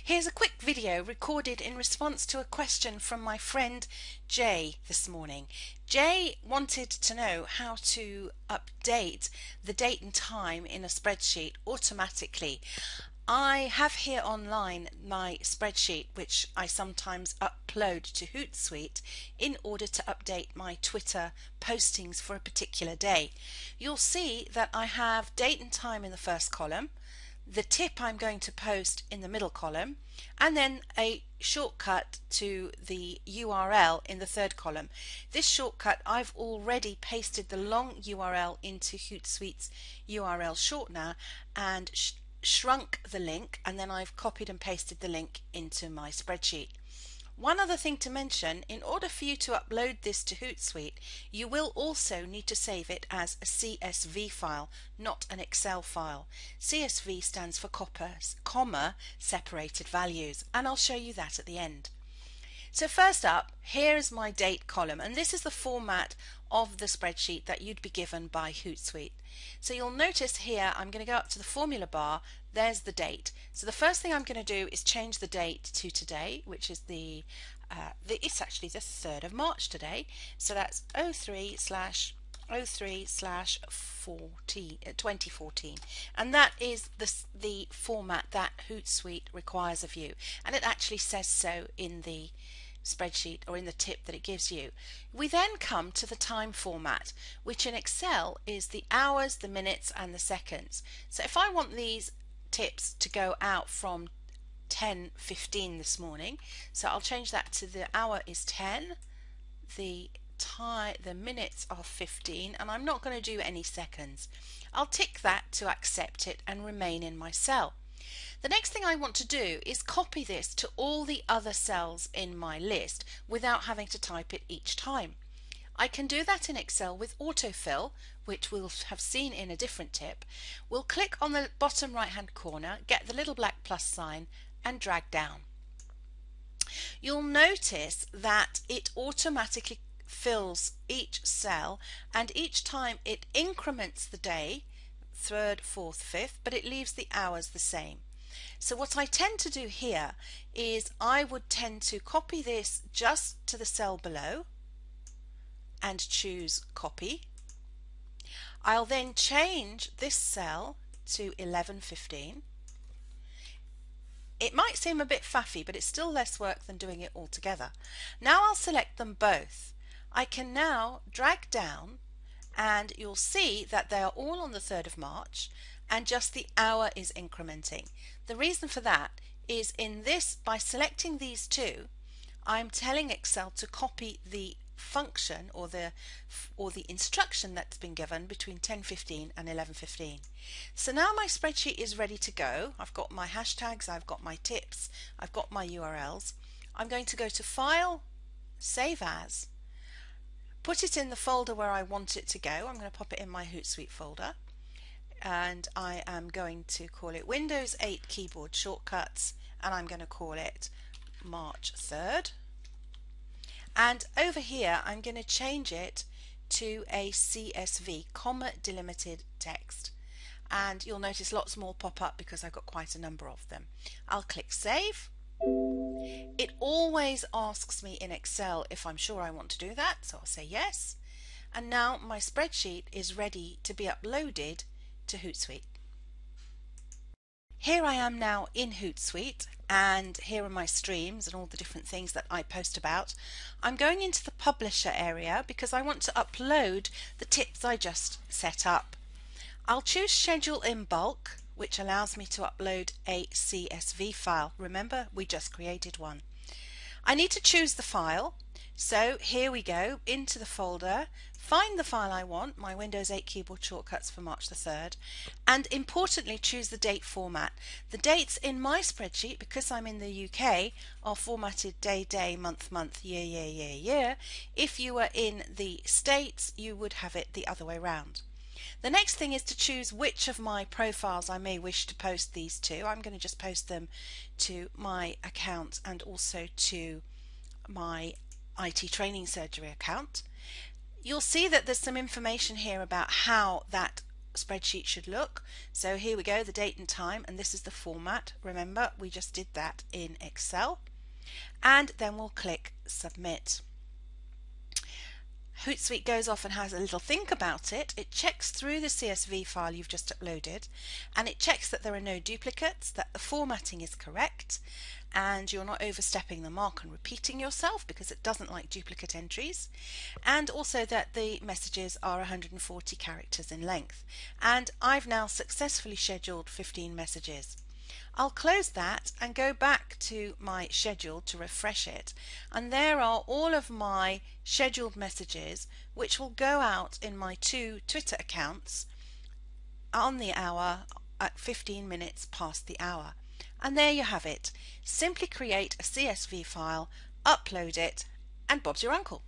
Here's a quick video recorded in response to a question from my friend Jay this morning. Jay wanted to know how to update the date and time in a spreadsheet automatically. I have here online my spreadsheet, which I sometimes upload to Hootsuite in order to update my Twitter postings for a particular day. You'll see that I have date and time in the first column, the tip I'm going to post in the middle column, and then a shortcut to the URL in the third column. This shortcut, I've already pasted the long URL into Hootsuite's URL shortener and shrunk the link, and then I've copied and pasted the link into my spreadsheet. One other thing to mention, in order for you to upload this to Hootsuite, you will also need to save it as a CSV file, not an Excel file. CSV stands for comma separated values, and I'll show you that at the end. So first up, here's my date column, and this is the format of the spreadsheet that you'd be given by Hootsuite. So you'll notice here I'm going to go up to the formula bar. There's the date. So the first thing I'm going to do is change the date to today, which is it's actually the 3rd of March today. So that's 03/2014, and that is the format that Hootsuite requires of you, and it actually says so in the spreadsheet or in the tip that it gives you. We then come to the time format, which in Excel is the hours, the minutes and the seconds. So if I want these tips to go out from 10:15 this morning, so I'll change that to the hour is 10, the minutes are 15, and I'm not going to do any seconds. I'll tick that to accept it and remain in my cell. The next thing I want to do is copy this to all the other cells in my list without having to type it each time. I can do that in Excel with autofill, which we'll have seen in a different tip. We'll click on the bottom right hand corner, get the little black plus sign and drag down. You'll notice that it automatically fills each cell, and each time it increments the day, 3rd, 4th, 5th, but it leaves the hours the same. So what I tend to do here is I would tend to copy this just to the cell below and choose copy. I'll then change this cell to 11:15. It might seem a bit faffy, but it's still less work than doing it all together. Now I'll select them both. I can now drag down, and you'll see that they are all on the 3rd of March, and just the hour is incrementing. The reason for that is by selecting these two, I'm telling Excel to copy the function or the instruction that's been given between 10:15 and 11:15. So now my spreadsheet is ready to go. I've got my hashtags, I've got my tips, I've got my URLs. I'm going to go to File, Save As, put it in the folder where I want it to go. I'm going to pop it in my Hootsuite folder, and I am going to call it Windows 8 Keyboard Shortcuts, and I'm going to call it March 3rd. And over here I'm going to change it to a CSV, comma delimited text, and you'll notice lots more pop up because I've got quite a number of them. I'll click Save. It always asks me in Excel if I'm sure I want to do that, so I'll say yes, and now my spreadsheet is ready to be uploaded to Hootsuite. Here I am now in Hootsuite, and here are my streams and all the different things that I post about. I'm going into the publisher area because I want to upload the tips I just set up. I'll choose Schedule in Bulk, which allows me to upload a CSV file. Remember, we just created one. I need to choose the file, so here we go, into the folder, find the file I want, my Windows 8 Keyboard Shortcuts for March the 3rd, and importantly choose the date format. The dates in my spreadsheet, because I'm in the UK, are formatted day, day, month, month, year, year, year, year. If you were in the States, you would have it the other way round. The next thing is to choose which of my profiles I may wish to post these to. I'm going to just post them to my account and also to my IT Training Surgery account. You'll see that there's some information here about how that spreadsheet should look. So here we go, the date and time, and this is the format. Remember, we just did that in Excel. And then we'll click submit. Hootsuite goes off and has a little think about it. It checks through the CSV file you've just uploaded, and it checks that there are no duplicates, that the formatting is correct, and you're not overstepping the mark and repeating yourself, because it doesn't like duplicate entries, and also that the messages are 140 characters in length. And I've now successfully scheduled 15 messages. I'll close that and go back to my schedule to refresh it, and there are all of my scheduled messages which will go out in my 2 Twitter accounts on the hour at 15 minutes past the hour. And there you have it. Simply create a CSV file, upload it, and Bob's your uncle.